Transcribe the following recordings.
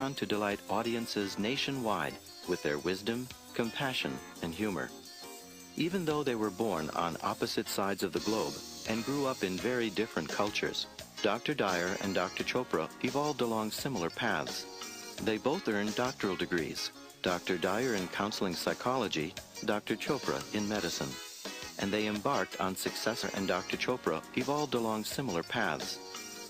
on to delight audiences nationwide with their wisdom, compassion, and humor. Even though they were born on opposite sides of the globe and grew up in very different cultures, Dr. Dyer and Dr. Chopra evolved along similar paths. They both earned doctoral degrees, Dr. Dyer in counseling psychology, Dr. Chopra in medicine. And they embarked on successor and Dr. Chopra evolved along similar paths.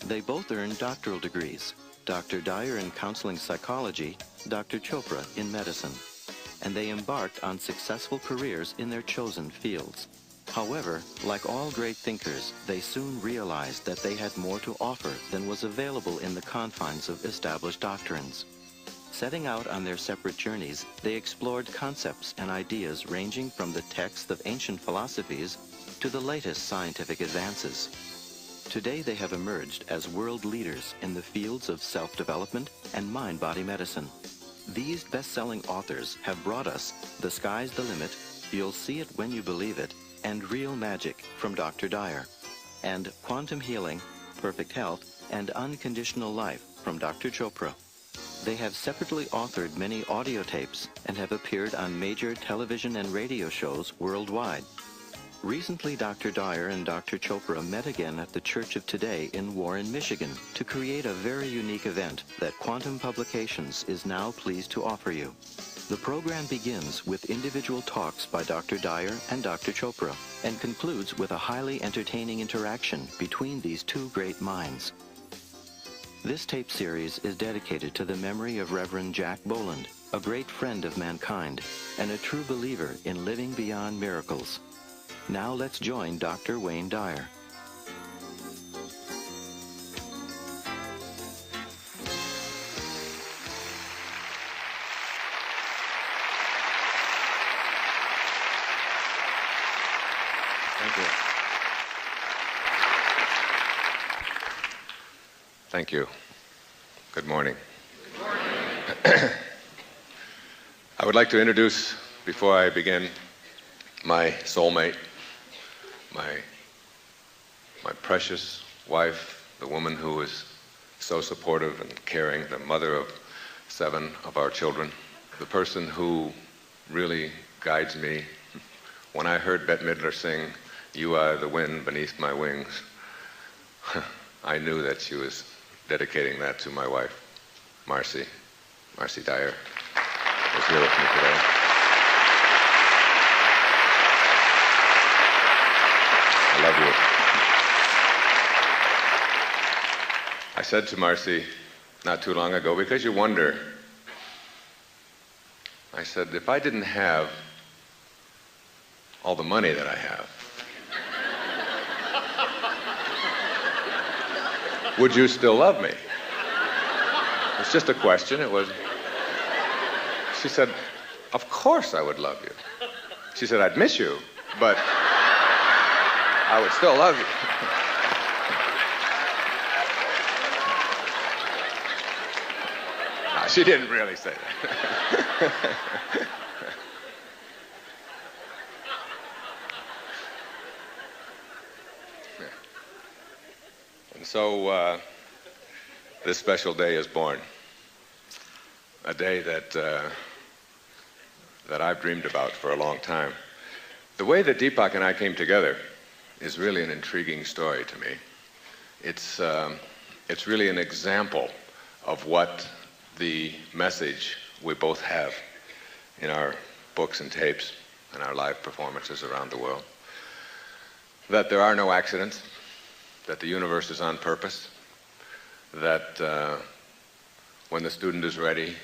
They both earned doctoral degrees, Dr. Dyer in counseling psychology, Dr. Chopra in medicine. And they embarked on successful careers in their chosen fields. However, like all great thinkers, they soon realized that they had more to offer than was available in the confines of established doctrines. Setting out on their separate journeys, they explored concepts and ideas ranging from the texts of ancient philosophies to the latest scientific advances. Today they have emerged as world leaders in the fields of self-development and mind-body medicine. These best-selling authors have brought us The Sky's the Limit, You'll See It When You Believe It, and Real Magic from Dr. Dyer, and Quantum Healing, Perfect Health, and Unconditional Life from Dr. Chopra. They have separately authored many audio tapes and have appeared on major television and radio shows worldwide. Recently, Dr. Dyer and Dr. Chopra met again at the Church of Today in Warren, Michigan, to create a very unique event that Quantum Publications is now pleased to offer you. The program begins with individual talks by Dr. Dyer and Dr. Chopra and concludes with a highly entertaining interaction between these two great minds. This tape series is dedicated to the memory of Reverend Jack Boland, a great friend of mankind and a true believer in living beyond miracles. Now let's join Dr. Wayne Dyer. Thank you. Thank you. Good morning. Good morning. I would like to introduce, before I begin, my soulmate, my precious wife, the woman who is so supportive and caring, the mother of 7 of our children, the person who really guides me. When I heard Bette Midler sing, "You Are the Wind Beneath My Wings," I knew that she was dedicating that to my wife, Marcy Dyer, who's here with me today. I love you. I said to Marcy not too long ago, because you wonder, I said, if I didn't have all the money that I have, would you still love me? It's just a question. She said, of course I would love you. She said, I'd miss you, but I would still love you. No, she didn't really say that. And so this special day is born. A day that I've dreamed about for a long time. The way that Deepak and I came together is really an intriguing story to me. It's really an example of what the message we both have in our books and tapes and our live performances around the world. That there are no accidents, that the universe is on purpose, that when the student is ready,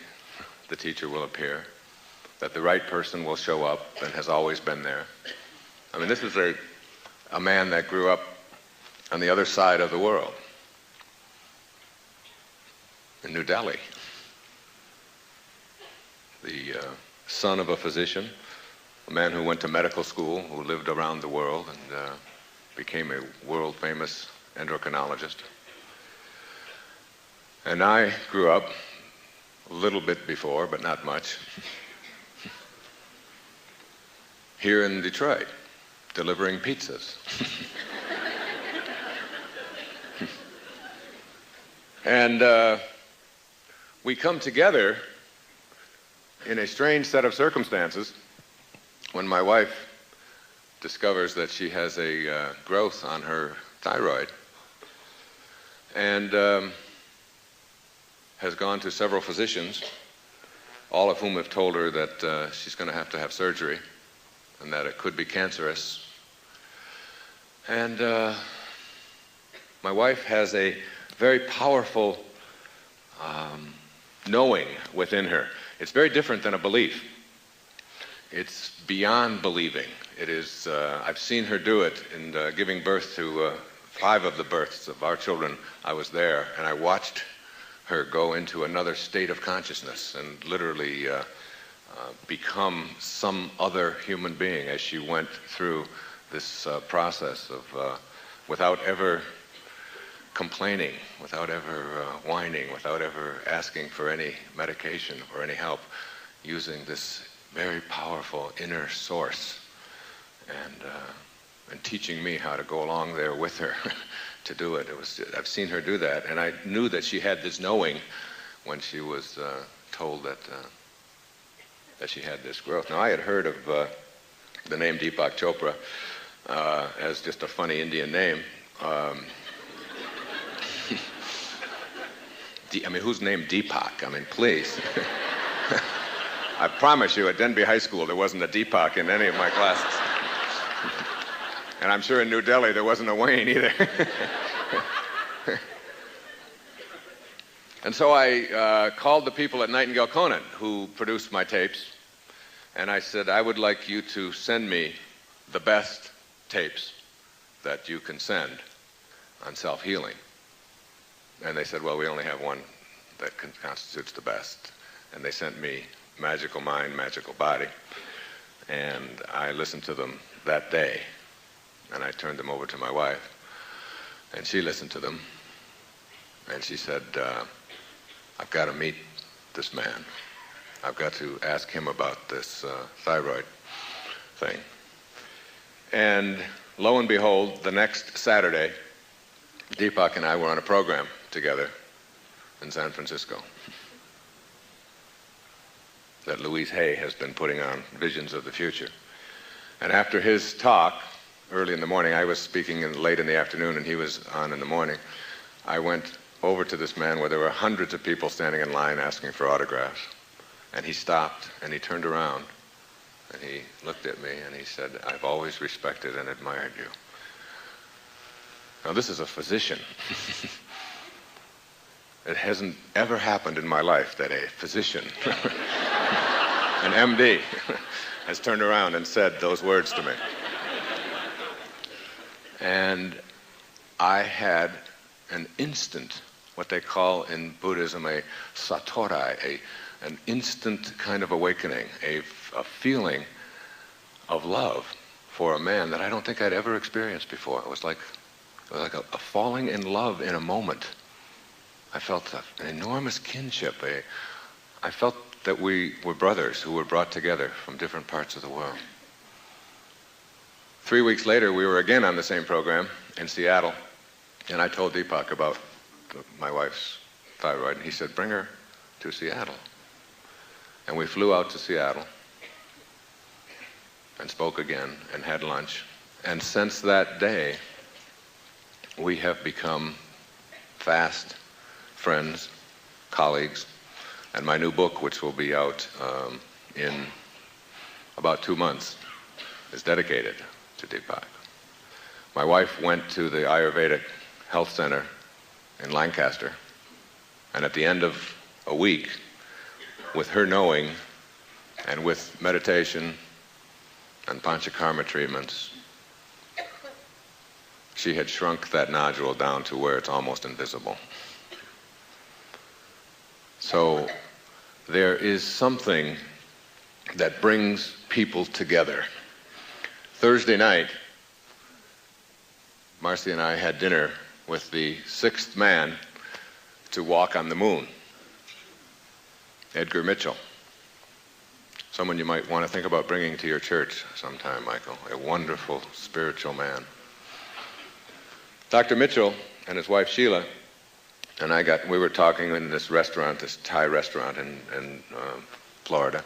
the teacher will appear, that the right person will show up and has always been there. I mean, this is a man that grew up on the other side of the world, in New Delhi. The son of a physician, a man who went to medical school, who lived around the world and became a world-famous endocrinologist. And I grew up a little bit before, but not much, here in Detroit, delivering pizzas. And we come together in a strange set of circumstances when my wife discovers that she has a growth on her thyroid and has gone to several physicians, all of whom have told her that she's going to have surgery and that it could be cancerous. And my wife has a very powerful knowing within her. It's very different than a belief. It's beyond believing. It is, I've seen her do it in giving birth to 5 of the births of our children. I was there, and I watched her go into another state of consciousness and literally become some other human being as she went through this process of, without ever complaining, without ever whining, without ever asking for any medication or any help, using this very powerful inner source and teaching me how to go along there with her to do it. I've seen her do that, and I knew that she had this knowing when she was told that she had this growth. Now, I had heard of the name Deepak Chopra as just a funny Indian name. I mean, who's named Deepak? I mean, please. I promise you, at Denby High School, there wasn't a Deepak in any of my classes. And I'm sure in New Delhi, there wasn't a Wayne either. And so I called the people at Nightingale Conant who produced my tapes, and I said, I would like you to send me the best tapes that you can send on self-healing. And they said, well, we only have one that constitutes the best. And they sent me Magical Mind, Magical Body. And I listened to them that day. And I turned them over to my wife. And she listened to them. And she said, I've got to meet this man. I've got to ask him about this thyroid thing. And lo and behold, the next Saturday, Deepak and I were on a program together in San Francisco that Louise Hay has been putting on, Visions of the Future. And after his talk, early in the morning, I was speaking late in the afternoon and he was on in the morning, I went over to this man where there were hundreds of people standing in line asking for autographs. And he stopped and he turned around and he looked at me and he said, I've always respected and admired you. Now, this is a physician. It hasn't ever happened in my life that a physician, an MD, has turned around and said those words to me. And I had an instant, what they call in Buddhism a satori, an instant kind of awakening, a feeling of love for a man that I don't think I'd ever experienced before. It was like a falling in love in a moment. I felt an enormous kinship. I felt that we were brothers who were brought together from different parts of the world. 3 weeks later, we were again on the same program in Seattle, and I told Deepak about my wife's thyroid, and he said, bring her to Seattle. And we flew out to Seattle and spoke again and had lunch. And since that day, we have become fast friends, colleagues, and my new book, which will be out in about 2 months, is dedicated to Deepak. My wife went to the Ayurvedic Health Center in Lancaster, and at the end of a week, with her knowing and with meditation and panchakarma treatments, she had shrunk that nodule down to where it's almost invisible. So there is something that brings people together. Thursday night, Marcy and I had dinner with the 6th man to walk on the moon, Edgar Mitchell. Someone you might want to think about bringing to your church sometime, Michael. A wonderful spiritual man. Dr. Mitchell and his wife Sheila And we were talking in this restaurant, this Thai restaurant in Florida,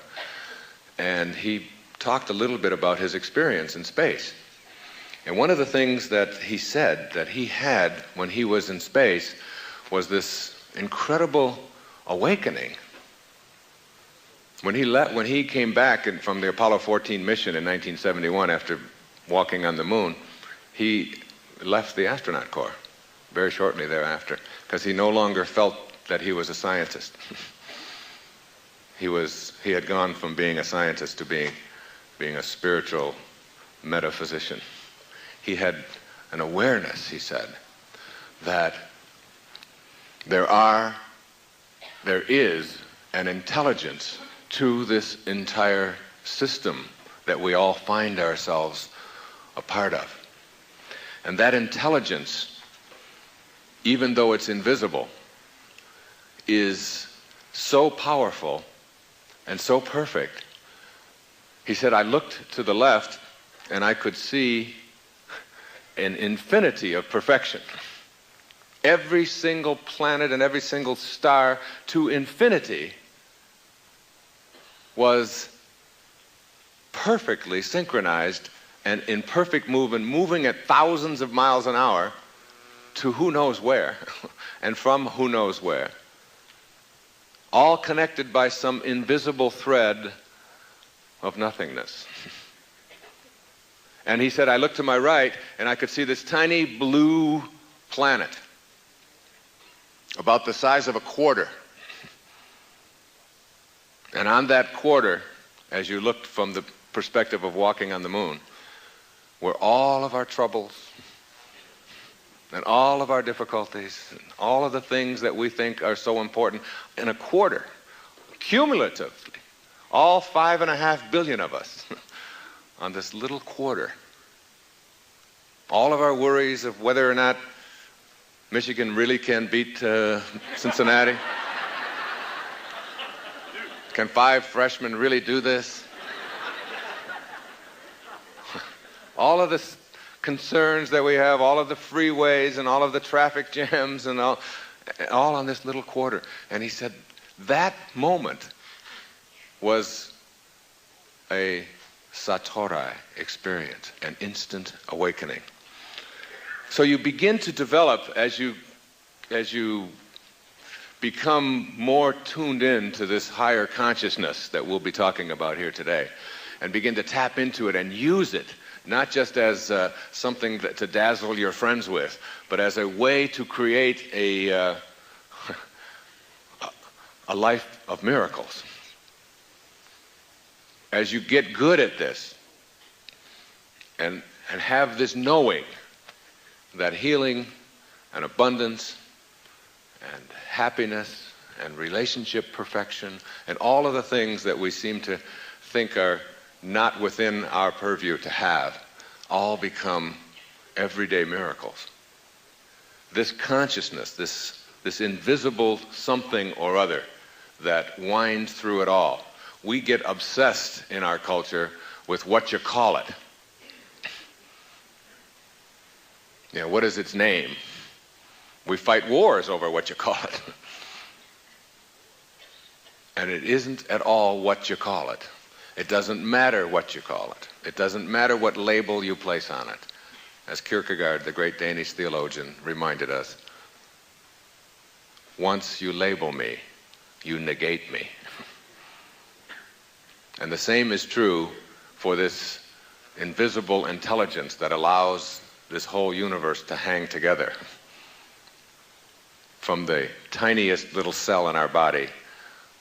and he talked a little bit about his experience in space. And one of the things that he said that he had when he was in space was this incredible awakening. When he came back from the Apollo 14 mission in 1971 after walking on the moon, he left the astronaut corps very shortly thereafter because he no longer felt that he was a scientist. He had gone from being a scientist to being a spiritual metaphysician. He had an awareness, he said, that there is an intelligence to this entire system that we all find ourselves a part of. And that intelligence, even though it's invisible, is so powerful and so perfect. He said, I looked to the left and I could see an infinity of perfection. Every single planet and every single star to infinity was perfectly synchronized and in perfect movement, moving at thousands of miles an hour to who knows where and from who knows where. All connected by some invisible thread of nothingness. And he said, I looked to my right and I could see this tiny blue planet about the size of a quarter. And on that quarter, as you looked from the perspective of walking on the moon, were all of our troubles and all of our difficulties and all of the things that we think are so important in a quarter, cumulatively, all 5.5 billion of us on this little quarter. All of our worries of whether or not Michigan really can beat Cincinnati. Can 5 freshmen really do this? All of the concerns that we have, all of the freeways and all of the traffic jams and all on this little quarter. And he said that moment was a satori experience, an instant awakening. So you begin to develop as you become more tuned in to this higher consciousness that we'll be talking about here today, and begin to tap into it and use it, not just as something to dazzle your friends with, but as a way to create a life of miracles. As you get good at this and have this knowing that healing and abundance and happiness and relationship perfection and all of the things that we seem to think are not within our purview to have, all become everyday miracles. This consciousness, this invisible something or other that winds through it all. We get obsessed in our culture with what you call it. You know, what is its name? We fight wars over what you call it. And it isn't at all what you call it. It doesn't matter what you call it. It doesn't matter what label you place on it. As Kierkegaard, the great Danish theologian, reminded us, once you label me, you negate me. And the same is true for this invisible intelligence that allows this whole universe to hang together. From the tiniest little cell in our body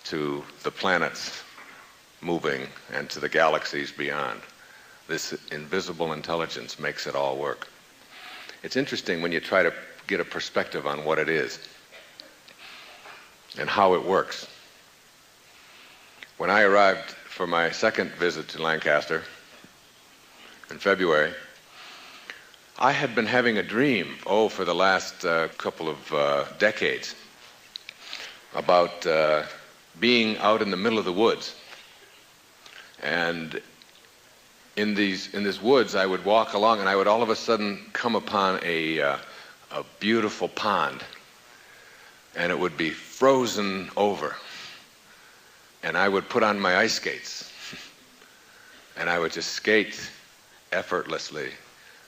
to the planets moving and to the galaxies beyond. This invisible intelligence makes it all work. It's interesting when you try to get a perspective on what it is and how it works. When I arrived for my second visit to Lancaster in February, I had been having a dream, for the last couple of decades, about being out in the middle of the woods. And in this woods, I would walk along, and I would all of a sudden come upon a beautiful pond and it would be frozen over. And I would put on my ice skates, and I would just skate effortlessly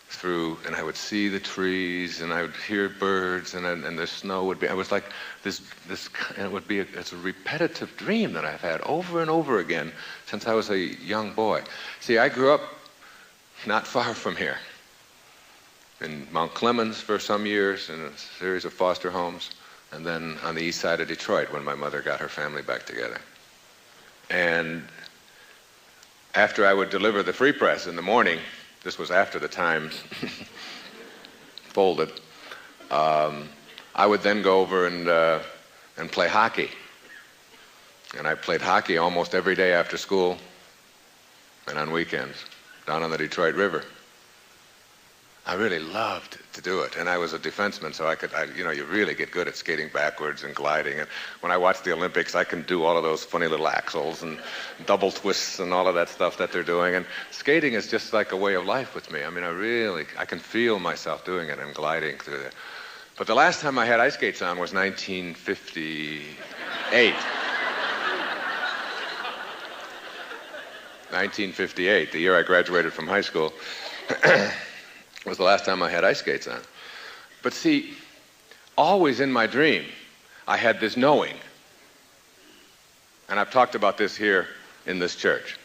through, and I would see the trees, and I would hear birds, and the snow would be, it was like this, and it would be, it's a repetitive dream that I've had over and over again since I was a young boy. See, I grew up not far from here, in Mount Clemens for some years, in a series of foster homes, and then on the east side of Detroit when my mother got her family back together. And after I would deliver the Free Press in the morning, this was after the Times folded, I would then go over and play hockey. And I played hockey almost every day after school and on weekends down on the Detroit River. I really loved to do it, and I was a defenseman, so you really get good at skating backwards and gliding. And when I watch the Olympics, I can do all of those funny little axles and double twists and all of that stuff that they're doing. And skating is just like a way of life with me. I mean, I can feel myself doing it and gliding through there. But the last time I had ice skates on was 1958. 1958, the year I graduated from high school. Was the last time I had ice skates on. But see, always in my dream, I had this knowing. And I've talked about this here in this church,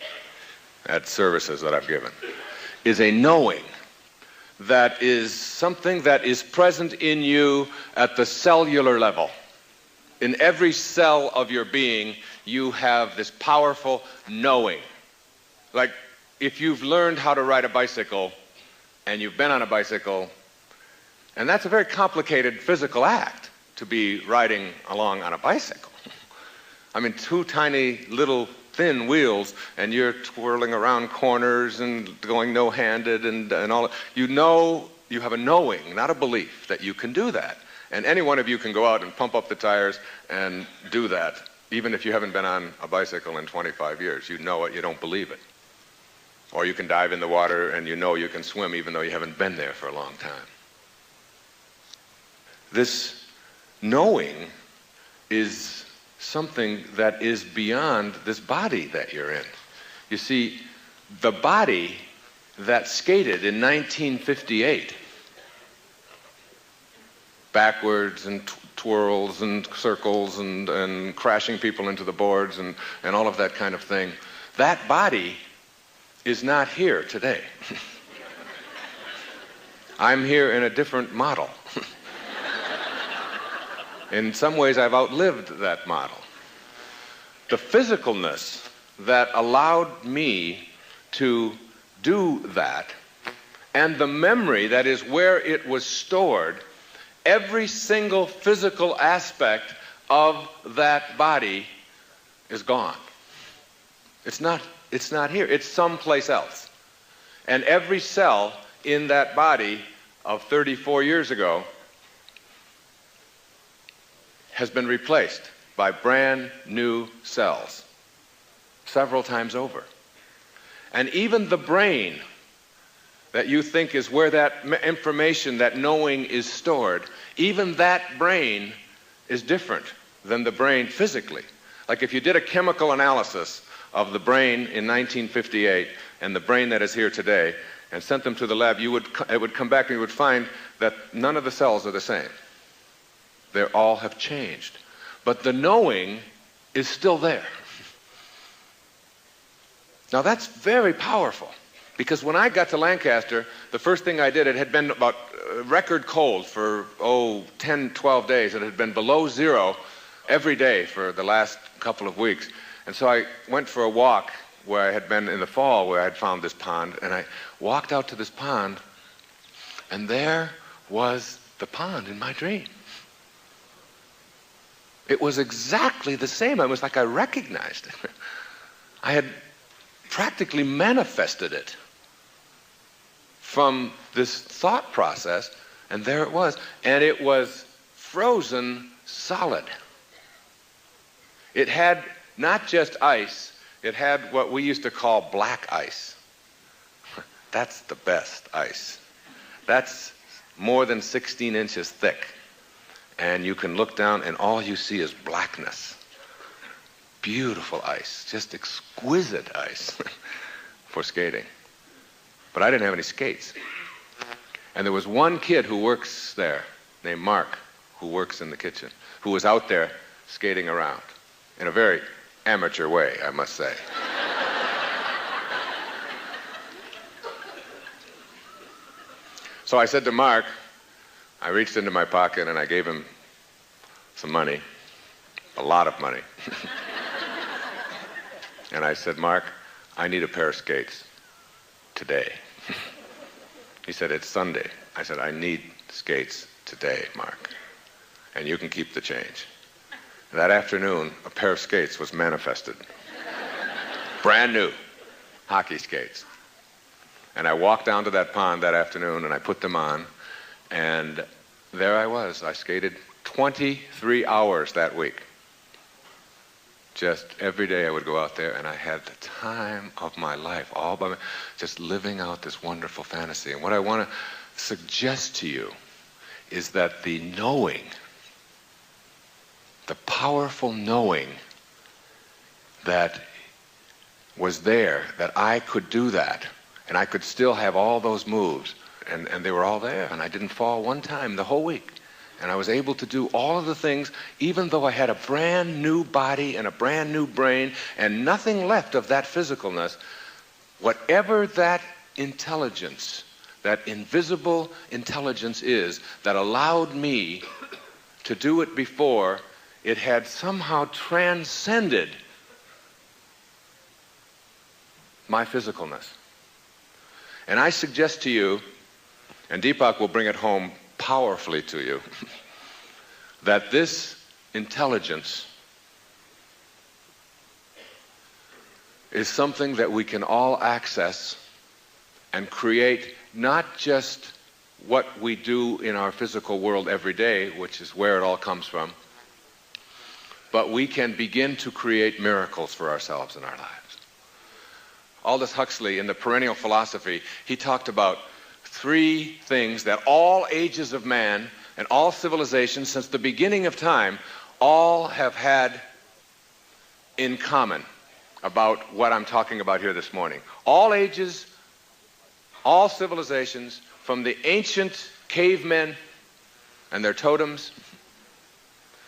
at services that I've given, is a knowing that is something that is present in you at the cellular level. In every cell of your being, you have this powerful knowing. Like, if you've learned how to ride a bicycle, and you've been on a bicycle, and that's a very complicated physical act to be riding along on a bicycle. I mean, two tiny little thin wheels, and you're twirling around corners and going no-handed and all. You know, you have a knowing, not a belief, that you can do that. And any one of you can go out and pump up the tires and do that, even if you haven't been on a bicycle in 25 years. You know it, you don't believe it. Or you can dive in the water and you know you can swim even though you haven't been there for a long time. This knowing is something that is beyond this body that you're in. You see, the body that skated in 1958, backwards and twirls and circles and crashing people into the boards and all of that kind of thing, that body is not here today. I'm here in a different model. In some ways, I've outlived that model. The physicalness that allowed me to do that, and the memory that is where it was stored, every single physical aspect of that body is gone. It's not here. It's someplace else. And every cell in that body of 34 years ago has been replaced by brand new cells several times over. And even the brain that you think is where that information, that knowing is stored, even that brain is different than the brain physically. Like if you did a chemical analysis of the brain in 1958 and the brain that is here today and sent them to the lab, it would come back and you would find that none of the cells are the same. They all have changed. But the knowing is still there. Now that's very powerful, because when I got to Lancaster, the first thing I did, it had been about record cold for 10, 12 days. It had been below zero every day for the last couple of weeks. And so I went for a walk where I had been in the fall, where I had found this pond, and I walked out to this pond, and there was the pond in my dream. It was exactly the same. It was like I recognized it. I had practically manifested it from this thought process, and there it was. And it was frozen solid. It had not just ice, it had what we used to call black ice. That's the best ice. That's more than 16 inches thick. and you can look down and all you see is blackness. Beautiful ice, just exquisite ice for skating. But I didn't have any skates. And there was one kid who works there, named Mark, who works in the kitchen, who was out there skating around in a very amateur way, I must say. So I said to Mark, I reached into my pocket and I gave him some money, a lot of money. And I said, Mark, I need a pair of skates today. He said, it's Sunday. I said, I need skates today, Mark, and you can keep the change. That afternoon, a pair of skates was manifested. Brand new hockey skates. And I walked down to that pond that afternoon and I put them on, and there I was. I skated 23 hours that week. Just every day I would go out there and I had the time of my life, all by just living out this wonderful fantasy. And what I want to suggest to you is that the knowing, the powerful knowing that was there, that I could do that, and I could still have all those moves, and they were all there, and I didn't fall one time the whole week. And I was able to do all of the things, even though I had a brand new body and a brand new brain and nothing left of that physicalness. Whatever that intelligence, that invisible intelligence is that allowed me to do it before, it had somehow transcended my physicalness. And I suggest to you, and Deepak will bring it home powerfully to you, that this intelligence is something that we can all access and create, not just what we do in our physical world every day, which is where it all comes from, but we can begin to create miracles for ourselves in our lives. Aldous Huxley, in the Perennial Philosophy, he talked about 3 things that all ages of man and all civilizations since the beginning of time all have had in common about what I'm talking about here this morning. All ages, all civilizations, from the ancient cavemen and their totems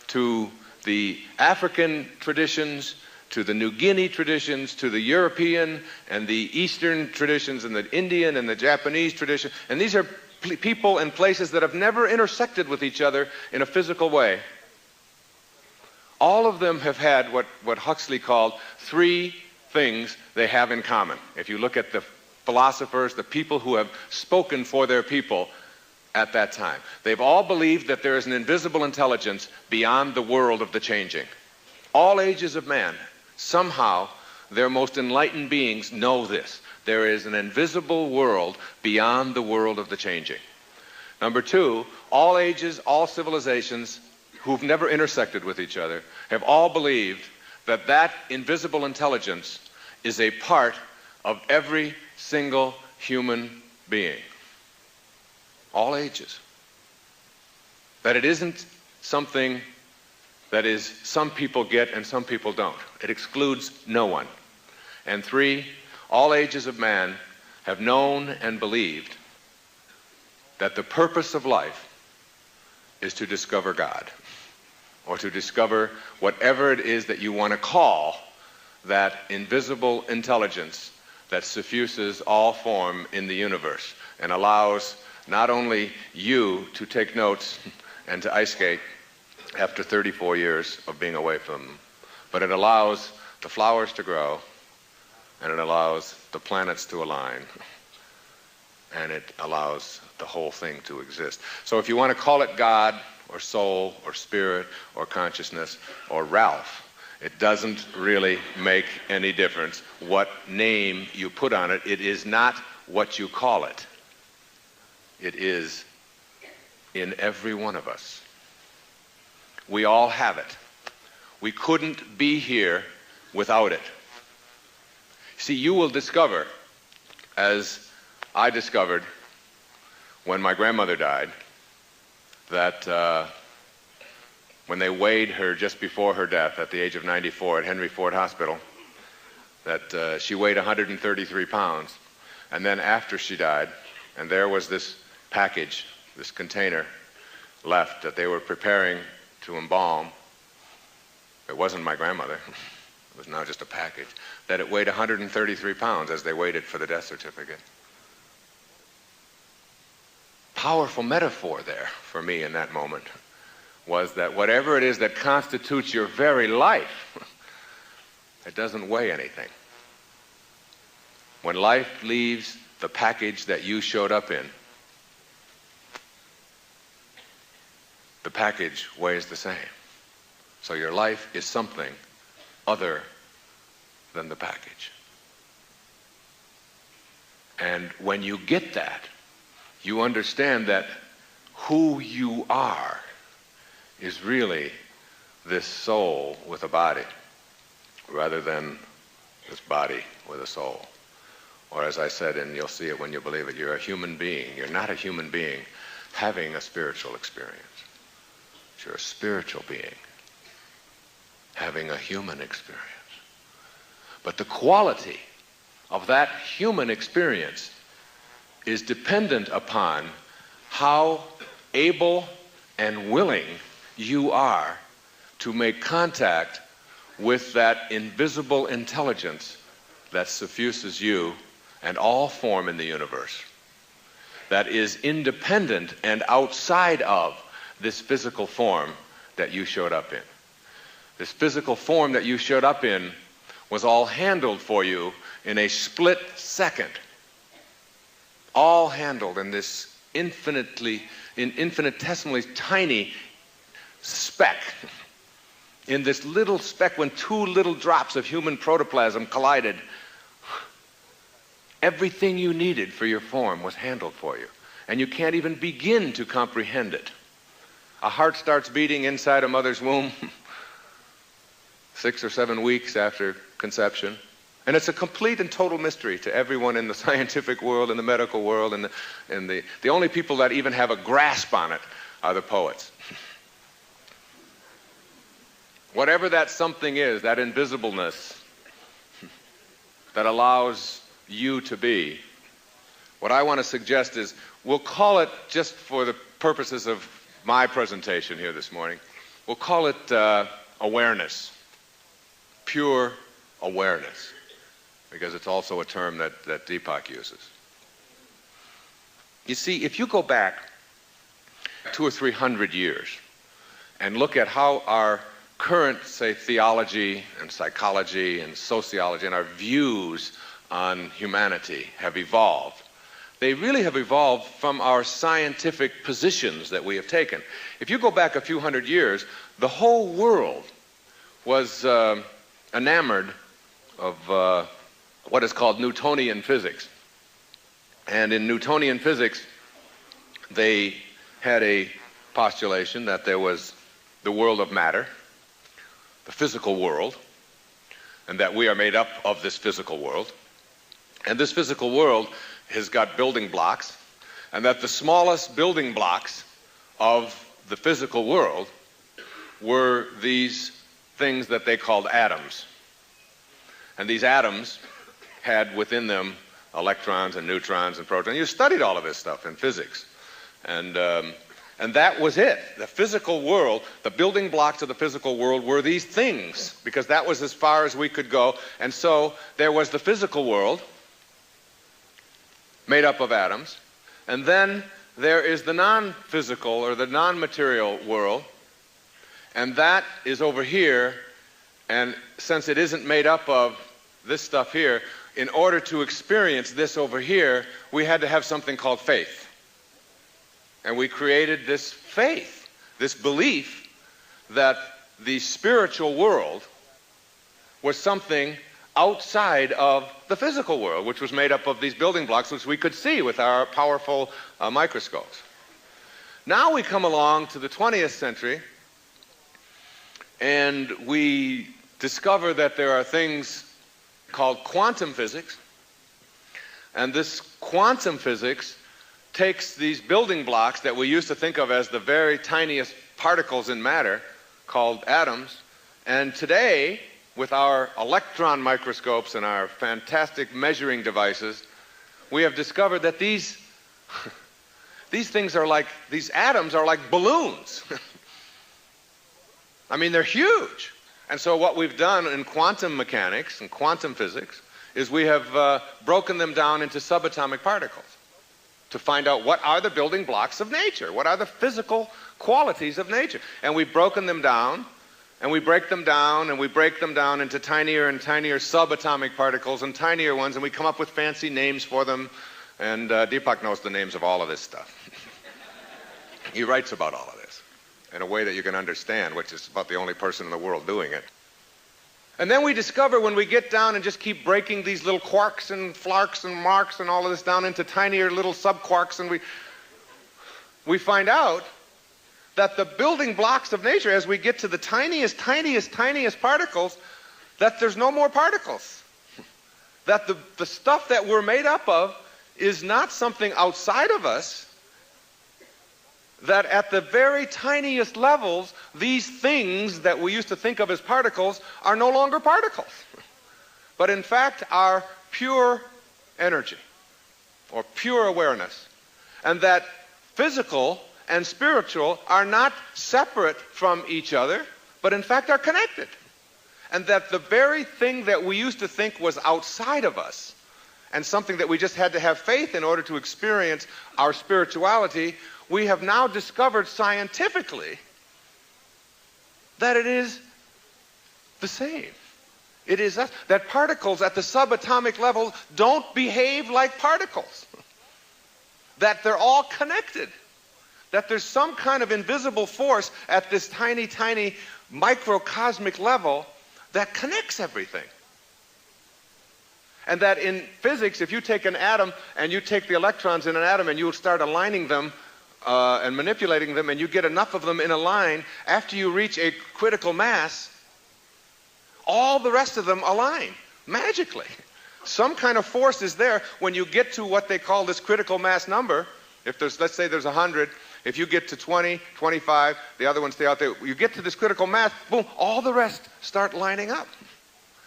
to the African traditions, to the New Guinea traditions, to the European and the Eastern traditions, and the Indian and the Japanese tradition. And these are people and places that have never intersected with each other in a physical way. All of them have had what Huxley called 3 things they have in common. If you look at the philosophers, the people who have spoken for their people at that time, they've all believed that there is an invisible intelligence beyond the world of the changing. All ages of man, somehow, their most enlightened beings know this. There is an invisible world beyond the world of the changing. Number 2, all ages, all civilizations who've never intersected with each other have all believed that that invisible intelligence is a part of every single human being. All ages. That it isn't something that is some people get and some people don't. It excludes no one. And 3, all ages of man have known and believed that the purpose of life is to discover God, or to discover whatever it is that you want to call that invisible intelligence that suffuses all form in the universe and allows not only you to take notes and to ice skate after 34 years of being away from them, but it allows the flowers to grow, and it allows the planets to align, and it allows the whole thing to exist. So if you want to call it God or soul or spirit or consciousness or Ralph, it doesn't really make any difference what name you put on it. It is not what you call it. It is in every one of us. We all have it. We couldn't be here without it. See, you will discover, as I discovered when my grandmother died, that when they weighed her just before her death at the age of 94 at Henry Ford Hospital, that she weighed 133 pounds. And then after she died, and there was this package, this container left that they were preparing to embalm. It wasn't my grandmother. It was now just a package. That it weighed 133 pounds as they waited for the death certificate. Powerful metaphor there for me in that moment was that whatever it is that constitutes your very life, it doesn't weigh anything. When life leaves the package that you showed up in, the package weighs the same. So your life is something other than the package. And when you get that, you understand that who you are is really this soul with a body, rather than this body with a soul. Or as I said, and you'll see it when you believe it, you're a human being. You're not a human being having a spiritual experience. You're a spiritual being having a human experience. But the quality of that human experience is dependent upon how able and willing you are to make contact with that invisible intelligence that suffuses you and all form in the universe, that is independent and outside of this physical form that you showed up in. This physical form that you showed up in was all handled for you in a split second. All handled in this infinitesimally tiny speck. In this little speck, when two little drops of human protoplasm collided, everything you needed for your form was handled for you. And you can't even begin to comprehend it. A heart starts beating inside a mother's womb 6 or 7 weeks after conception. And it's a complete and total mystery to everyone in the scientific world, in the medical world, and the only people that even have a grasp on it are the poets. Whatever that something is, that invisibleness that allows you to be, what I want to suggest is, we'll call it, just for the purposes of my presentation here this morning, we'll call it awareness. Pure awareness. Because it's also a term that Deepak uses. You see, if you go back 200 or 300 years and look at how our current, say, theology and psychology and sociology and our views on humanity have evolved, they really have evolved from our scientific positions that we have taken. If you go back a few hundred years, the whole world was enamored of what is called Newtonian physics. And in Newtonian physics, they had a postulation that there was the world of matter, the physical world, and that we are made up of this physical world. And this physical world has got building blocks, and that the smallest building blocks of the physical world were these things that they called atoms. And these atoms had within them electrons and neutrons and protons. You studied all of this stuff in physics. And that was it. The physical world, the building blocks of the physical world were these things, because that was as far as we could go. And so there was the physical world, made up of atoms. And then there is the non-physical or the non-material world. And that is over here. And since it isn't made up of this stuff here, in order to experience this over here, we had to have something called faith. And we created this faith, this belief that the spiritual world was something outside of the physical world, which was made up of these building blocks, which we could see with our powerful microscopes. Now we come along to the 20th century, and we discover that there are things called quantum physics, and this quantum physics takes these building blocks that we used to think of as the very tiniest particles in matter called atoms. And today, with our electron microscopes and our fantastic measuring devices, we have discovered that these atoms are like balloons. I mean, they're huge. And so what we've done in quantum mechanics and quantum physics is we have broken them down into subatomic particles to find out what are the building blocks of nature, what are the physical qualities of nature. And we've broken them down, and we break them down, and we break them down into tinier and tinier subatomic particles and tinier ones, and we come up with fancy names for them. And Deepak knows the names of all of this stuff. He writes about all of this in a way that you can understand, which is about the only person in the world doing it. And then we discover when we get down and just keep breaking these little quarks and flarks and marks and all of this down into tinier little subquarks, and we find out that the building blocks of nature, as we get to the tiniest particles, that there's no more particles. That the stuff that we're made up of is not something outside of us, that at the very tiniest levels, these things that we used to think of as particles are no longer particles, but in fact are pure energy or pure awareness, and that physical and spiritual are not separate from each other, but in fact are connected, and that the very thing that we used to think was outside of us and something that we just had to have faith in order to experience our spirituality, we have now discovered scientifically that it is the same. It is us. That particles at the subatomic level don't behave like particles. That they're all connected. That there's some kind of invisible force at this tiny microcosmic level that connects everything. And that in physics, if you take an atom and you take the electrons in an atom and you start aligning them and manipulating them, and you get enough of them in a line, after you reach a critical mass, all the rest of them align magically. Some kind of force is there when you get to what they call this critical mass number. If there's, let's say there's 100, if you get to 20, 25, the other ones stay out there, you get to this critical mass, boom, all the rest start lining up.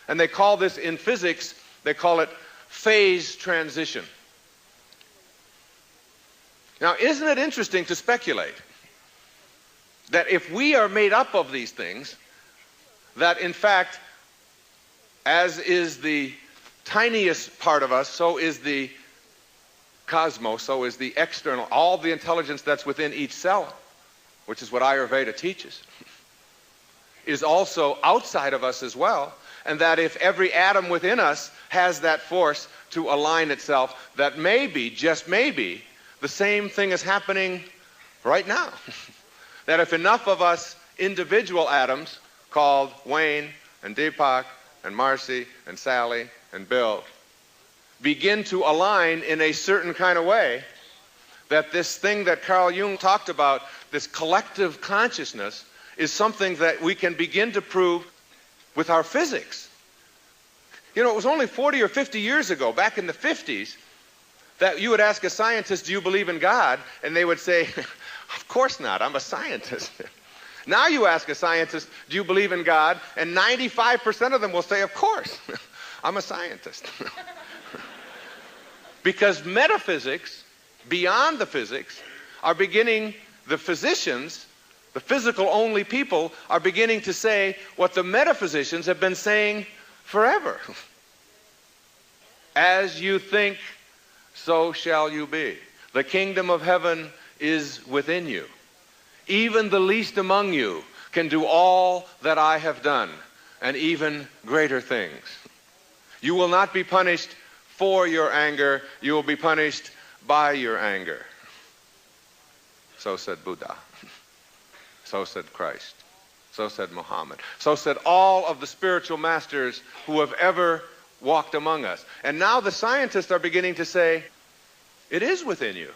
And they call this in physics, they call it phase transition. Now, isn't it interesting to speculate that if we are made up of these things, that in fact, as is the tiniest part of us, so is the cosmos, so is the external, all the intelligence that's within each cell, which is what Ayurveda teaches, is also outside of us as well, and that if every atom within us has that force to align itself, that maybe, just maybe, the same thing is happening right now. That if enough of us individual atoms, called Wayne and Deepak and Marcy and Sally and Bill, begin to align in a certain kind of way, that this thing that Carl Jung talked about, this collective consciousness, is something that we can begin to prove with our physics. You know, it was only 40 or 50 years ago, back in the 50s, that you would ask a scientist, do you believe in God? And they would say, of course not, I'm a scientist. Now you ask a scientist, do you believe in God? And 95% of them will say, of course, I'm a scientist. Because metaphysics, beyond the physics, are beginning, the physicians, the physical-only people, are beginning to say what the metaphysicians have been saying forever. As you think, so shall you be. The kingdom of heaven is within you. Even the least among you can do all that I have done, and even greater things. You will not be punished for your anger, you will be punished by your anger. So said Buddha. So said Christ. So said Muhammad. So said all of the spiritual masters who have ever walked among us. And now the scientists are beginning to say, it is within you.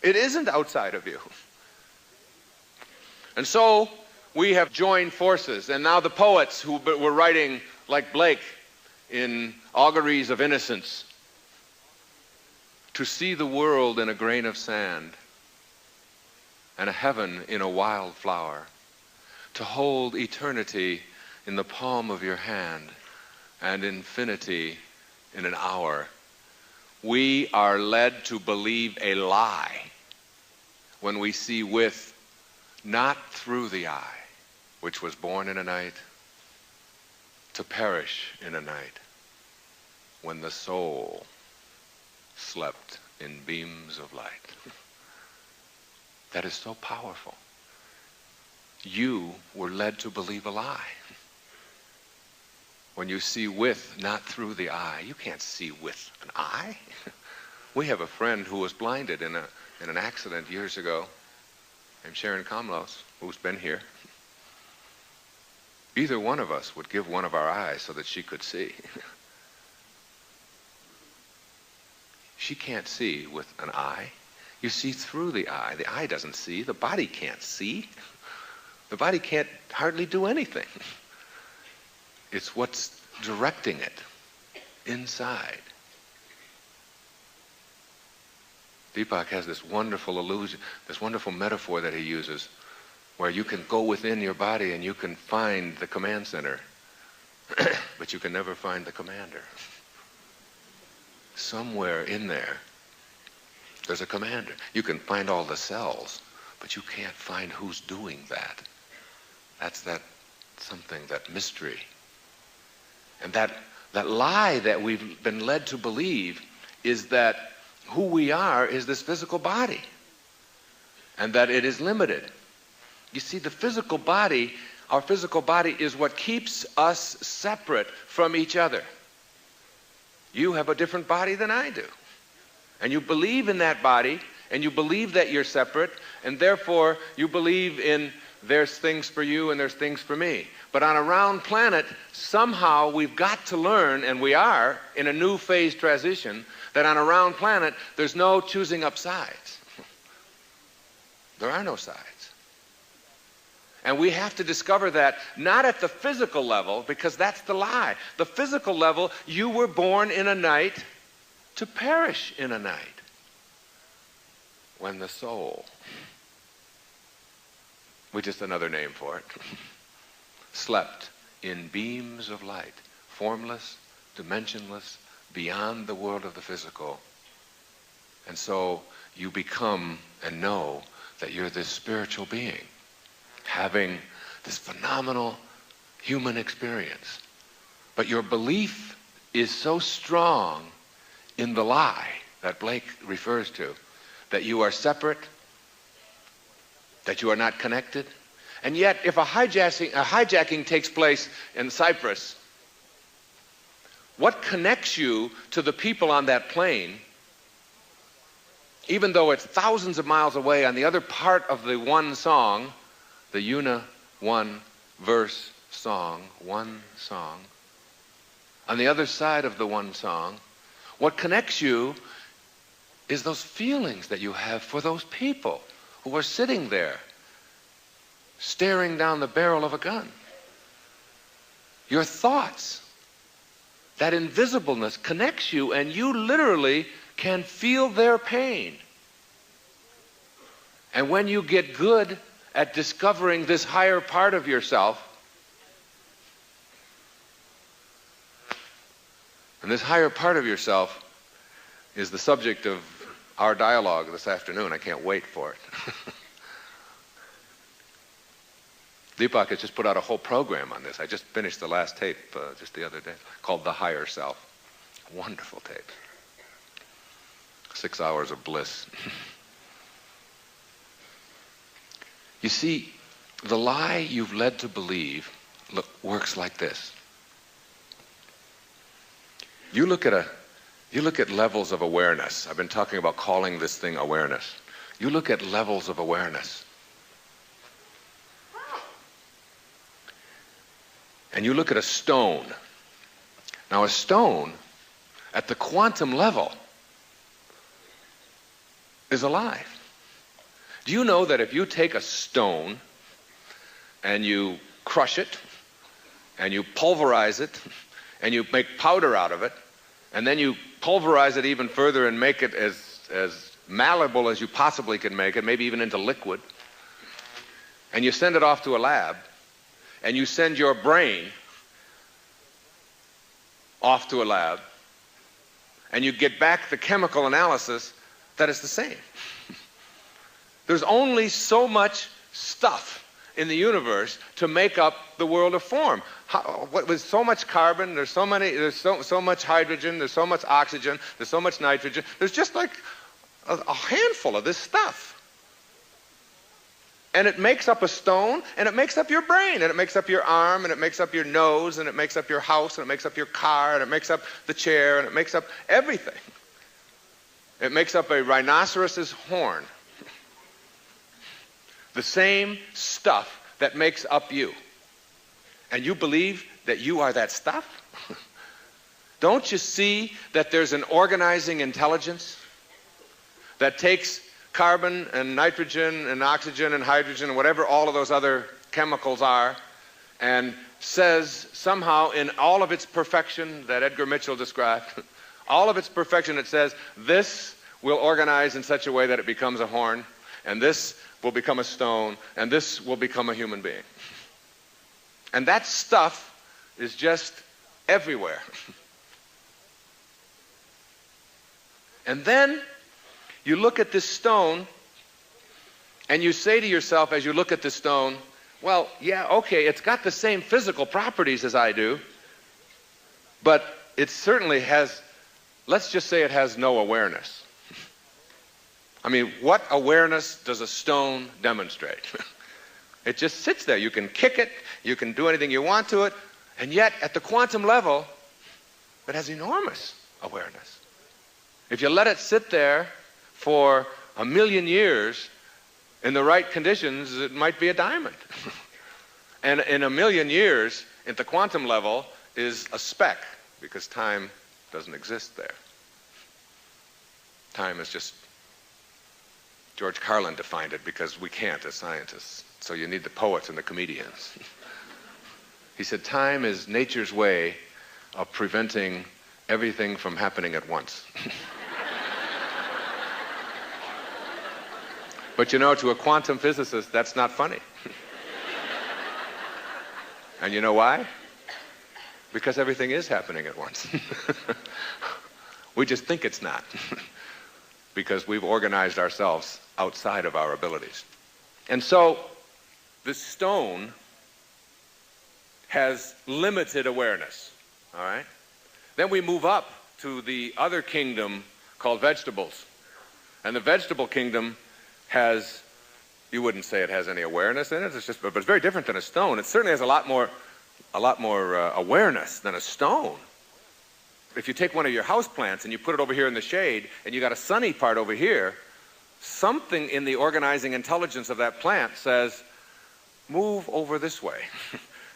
It isn't outside of you. And so we have joined forces, and now the poets who were writing, like Blake, in Auguries of Innocence, to see the world in a grain of sand and a heaven in a wild flower, to hold eternity in the palm of your hand and infinity in an hour, we are led to believe a lie when we see with, not through the eye, which was born in a night, to perish in a night, when the soul slept in beams of light. That is so powerful. You were led to believe a lie. When you see with, not through the eye. You can't see with an eye. We have a friend who was blinded in an accident years ago, named Sharon Kamlos, who's been here. Either one of us would give one of our eyes so that she could see. She can't see with an eye. You see through the eye. The eye doesn't see. The body can't see. The body can't hardly do anything. It's what's directing it inside. Deepak has this wonderful illusion, this wonderful metaphor that he uses, where you can go within your body and you can find the command center, but you can never find the commander. Somewhere in there, there's a commander. You can find all the cells, but you can't find who's doing that. That's that something, that mystery. And that lie that we've been led to believe is that who we are is this physical body, and that it is limited. You see, the physical body, our physical body is what keeps us separate from each other. You have a different body than I do. And you believe in that body, and you believe that you're separate, and therefore you believe in there's things for you and there's things for me. But on a round planet, somehow we've got to learn, and we are in a new phase transition, that on a round planet, there's no choosing up sides. There are no sides. And we have to discover that not at the physical level, because that's the lie. The physical level, you were born in a night to perish in a night. When the soul, which is another name for it, slept in beams of light, formless, dimensionless, beyond the world of the physical. And so you become and know that you're this spiritual being, having this phenomenal human experience. But your belief is so strong in the lie that Blake refers to, that you are separate, that you are not connected. And yet, if a hijacking takes place in Cyprus, what connects you to the people on that plane, even though it's thousands of miles away on the other part of the one song, the one verse song, one song, on the other side of the one song, what connects you is those feelings that you have for those people who are sitting there staring down the barrel of a gun. Your thoughts, that invisibleness connects you, and you literally can feel their pain. And when you get good at discovering this higher part of yourself, and this higher part of yourself is the subject of our dialogue this afternoon. I can't wait for it. Deepak has just put out a whole program on this. I just finished the last tape just the other day called The Higher Self. Wonderful tape. 6 hours of bliss. You see, the lie you've led to believe works like this. You look at levels of awareness. I've been talking about calling this thing awareness. You look at levels of awareness. And you look at a stone. Now a stone, at the quantum level, is alive. Do you know that if you take a stone and you crush it, and you pulverize it, and you make powder out of it, and then you pulverize it even further and make it as malleable as you possibly can make it, maybe even into liquid, and you send it off to a lab, and you send your brain off to a lab, and you get back the chemical analysis that is the same. There's only so much stuff in the universe to make up the world of form. With so much carbon, there's so much hydrogen, there's so much oxygen, there's so much nitrogen. There's just like a handful of this stuff. And it makes up a stone, and it makes up your brain, and it makes up your arm, and it makes up your nose, and it makes up your house, and it makes up your car, and it makes up the chair, and it makes up everything. It makes up a rhinoceros's horn. The same stuff that makes up you. And you believe that you are that stuff? Don't you see that there's an organizing intelligence that takes carbon and nitrogen and oxygen and hydrogen and whatever all of those other chemicals are, and says somehow in all of its perfection that Edgar Mitchell described, all of its perfection, it says this will organize in such a way that it becomes a horn, and this will become a stone, and this will become a human being. And that stuff is just everywhere. And then you look at this stone, and you say to yourself as you look at this stone, well, yeah, okay, it's got the same physical properties as I do, but it certainly has, let's just say it has no awareness. I mean, what awareness does a stone demonstrate? It just sits there. You can kick it, you can do anything you want to it, and yet at the quantum level, it has enormous awareness. If you let it sit there for 1,000,000 years in the right conditions, it might be a diamond. And in 1,000,000 years, at the quantum level, is a speck, because time doesn't exist there. Time is just, George Carlin defined it, because we can't as scientists. So you need the poets and the comedians. He said, time is nature's way of preventing everything from happening at once. But you know, to a quantum physicist, that's not funny. And you know why? Because everything is happening at once. We just think it's not. Because we've organized ourselves outside of our abilities. And so, this stone has limited awareness, all right? Then we move up to the other kingdom called vegetables. And the vegetable kingdom has, you wouldn't say it has any awareness in it, but it's very different than a stone. It certainly has a lot more awareness than a stone. If you take one of your house plants and you put it over here in the shade, and you got a sunny part over here, something in the organizing intelligence of that plant says, move over this way.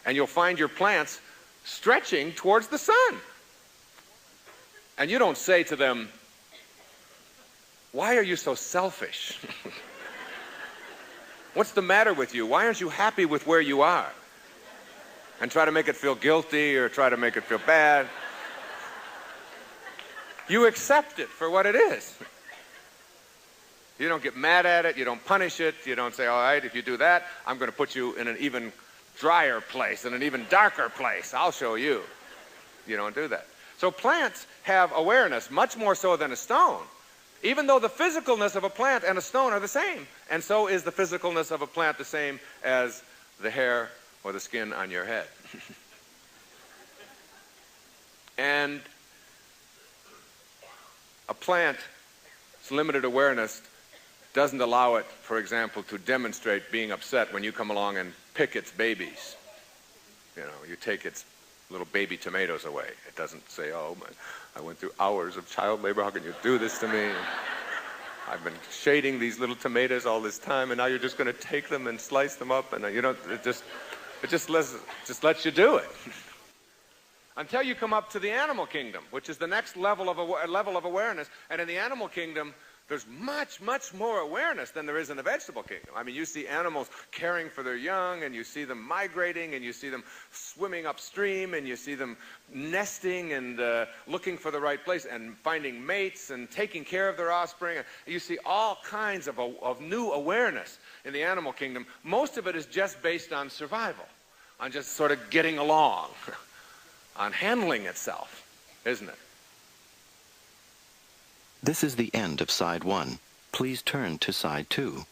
And you'll find your plants stretching towards the sun. And you don't say to them, why are you so selfish? What's the matter with you? Why aren't you happy with where you are? And try to make it feel guilty or try to make it feel bad. You accept it for what it is. You don't get mad at it. You don't punish it. You don't say, all right, if you do that, I'm going to put you in an even drier place, in an even darker place. I'll show you. You don't do that. So plants have awareness, much more so than a stone. Even though the physicalness of a plant and a stone are the same. And so is the physicalness of a plant the same as the hair or the skin on your head. And a plant's limited awareness doesn't allow it, for example, to demonstrate being upset when you come along and pick its babies. You know, you take its little baby tomatoes away. It doesn't say, oh, I went through hours of child labor. How can you do this to me? I've been shading these little tomatoes all this time, and now you're just going to take them and slice them up, and you know, it just lets you do it. Until you come up to the animal kingdom, which is the next level of awareness. And in the animal kingdom, there's much, much more awareness than there is in the vegetable kingdom. I mean, you see animals caring for their young, and you see them migrating, and you see them swimming upstream, and you see them nesting and looking for the right place, and finding mates, and taking care of their offspring. You see all kinds of new awareness in the animal kingdom. Most of it is just based on survival. on just sort of getting along, on handling itself, isn't it? This is the end of side 1. Please turn to side 2.